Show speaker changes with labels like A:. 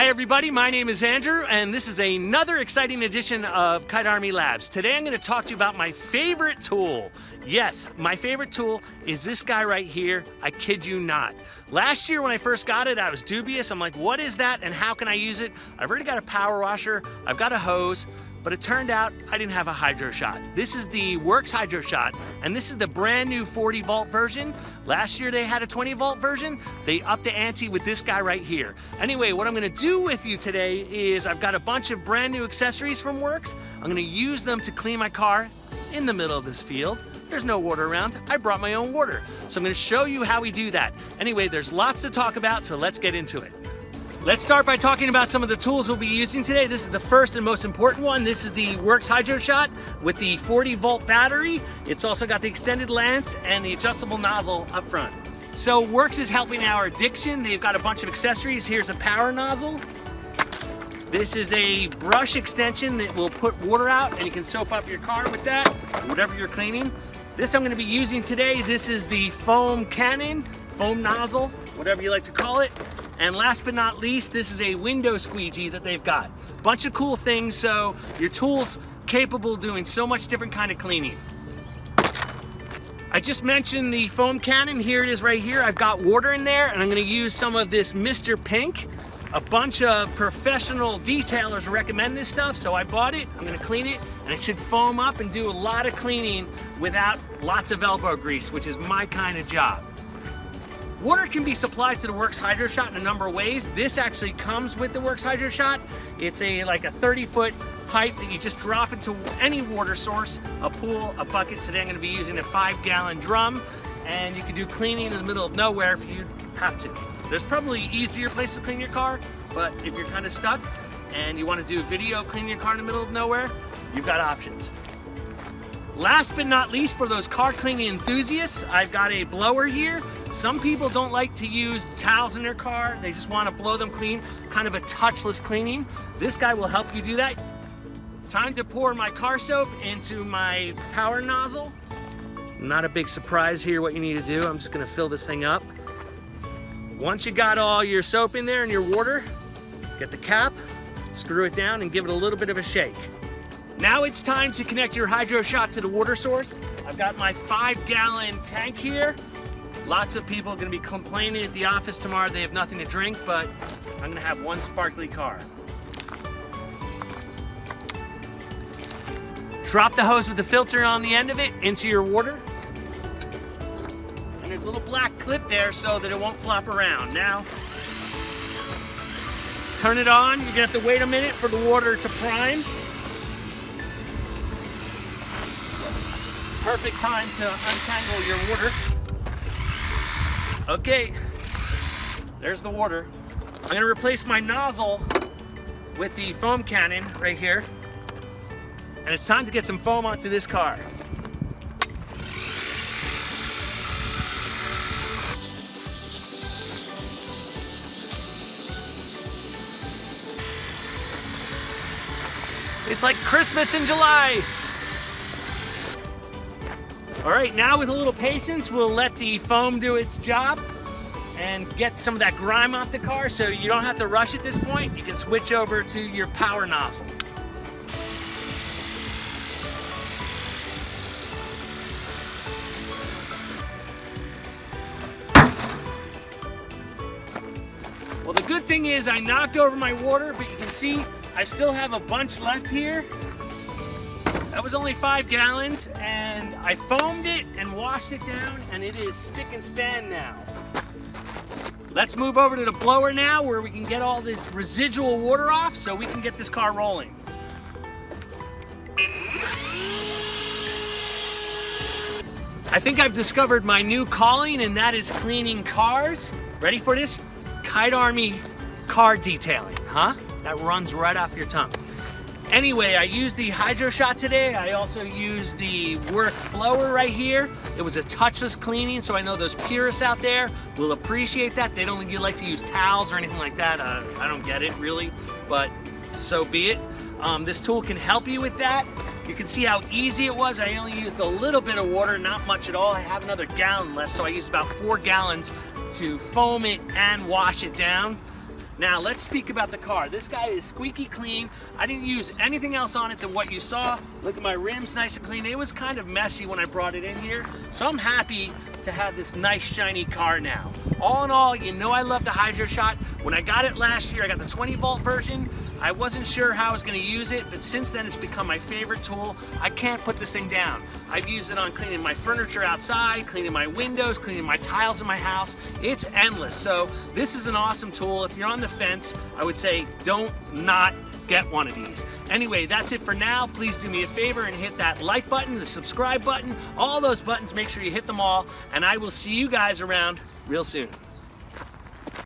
A: Hi everybody, my name is Andrew and this is another exciting edition of Kite Army Labs. Today I'm going to talk to you about my favorite tool. Yes, my favorite tool is this guy right here. I kid you not. Last year when I first got it, I was dubious. I'm like, what is that and how can I use it? I've already got a power washer, I've got a hose, but it turned out I didn't have a Hydroshot. This is the Worx Hydroshot, and this is the brand new 40 volt version. Last year they had a 20 volt version. They upped the ante with this guy right here. Anyway, what I'm gonna do with you today is I've got a bunch of brand new accessories from Worx. I'm gonna use them to clean my car in the middle of this field. There's no water around. I brought my own water. So I'm gonna show you how we do that. Anyway, there's lots to talk about, so let's get into it. Let's start by talking about some of the tools we'll be using today. This is the first and most important one. This is the Worx Hydroshot with the 40 volt battery. It's also got the extended lance and the adjustable nozzle up front. So Worx is helping our addiction. They've got a bunch of accessories. Here's a power nozzle. This is a brush extension that will put water out and you can soap up your car with that, whatever you're cleaning. This I'm gonna be using today. This is the foam cannon, foam nozzle, whatever you like to call it. And last but not least, this is a window squeegee that they've got. Bunch of cool things, so your tool's capable of doing so much different kind of cleaning. I just mentioned the foam cannon. Here it is right here. I've got water in there, and I'm gonna use some of this Mr. Pink. A bunch of professional detailers recommend this stuff, so I bought it. I'm gonna clean it, and it should foam up and do a lot of cleaning without lots of elbow grease, which is my kind of job. Water can be supplied to the Worx Hydroshot in a number of ways. This actually comes with the Worx Hydroshot. It's like a 30-foot pipe that you just drop into any water source, a pool, a bucket. Today I'm gonna be using a 5-gallon drum, and you can do cleaning in the middle of nowhere if you have to. There's probably easier places to clean your car, but if you're kind of stuck and you wanna do a video cleaning your car in the middle of nowhere, you've got options. Last but not least, for those car cleaning enthusiasts, I've got a blower here. Some people don't like to use towels in their car. They just want to blow them clean, kind of a touchless cleaning. This guy will help you do that. Time to pour my car soap into my power nozzle. Not a big surprise here what you need to do. I'm just gonna fill this thing up. Once you got all your soap in there and your water, get the cap, screw it down and give it a little bit of a shake. Now it's time to connect your Hydroshot to the water source. I've got my 5-gallon tank here. Lots of people are gonna be complaining at the office tomorrow they have nothing to drink, but I'm gonna have one sparkly car. Drop the hose with the filter on the end of it into your water. And there's a little black clip there so that it won't flop around. Now, turn it on. You're gonna have to wait a minute for the water to prime. Perfect time to untangle your water. Okay, there's the water. I'm gonna replace my nozzle with the foam cannon right here. And it's time to get some foam onto this car. It's like Christmas in July. All right, now with a little patience, we'll let the foam do its job and get some of that grime off the car so you don't have to rush at this point. You can switch over to your power nozzle. Well, the good thing is I knocked over my water, but you can see I still have a bunch left here. That was only 5 gallons, and I foamed it and washed it down, and it is spick and span now. Let's move over to the blower now, where we can get all this residual water off so we can get this car rolling. I think I've discovered my new calling, and that is cleaning cars. Ready for this? Kite Army car detailing, huh? That runs right off your tongue. Anyway, I used the Hydroshot today. I also used the Worx blower right here. It was a touchless cleaning, so I know those purists out there will appreciate that. They don't like to use towels or anything like that. I don't get it really, but so be it. This tool can help you with that. You can see how easy it was. I only used a little bit of water, not much at all. I have another gallon left, so I used about 4 gallons to foam it and wash it down. Now let's speak about the car. This guy is squeaky clean. I didn't use anything else on it than what you saw. Look at my rims, nice and clean. It was kind of messy when I brought it in here, so I'm happy to have this nice shiny car now. All in all, you know I love the Hydroshot. When I got it last year, I got the 20-volt version. I wasn't sure how I was going to use it, but since then it's become my favorite tool. I can't put this thing down. I've used it on cleaning my furniture outside, cleaning my windows, cleaning my tiles in my house. It's endless. So this is an awesome tool. If you're on the fence, I would say don't not get one of these. Anyway, that's it for now. Please do me a favor and hit that like button, the subscribe button, all those buttons. Make sure you hit them all, and I will see you guys around real soon.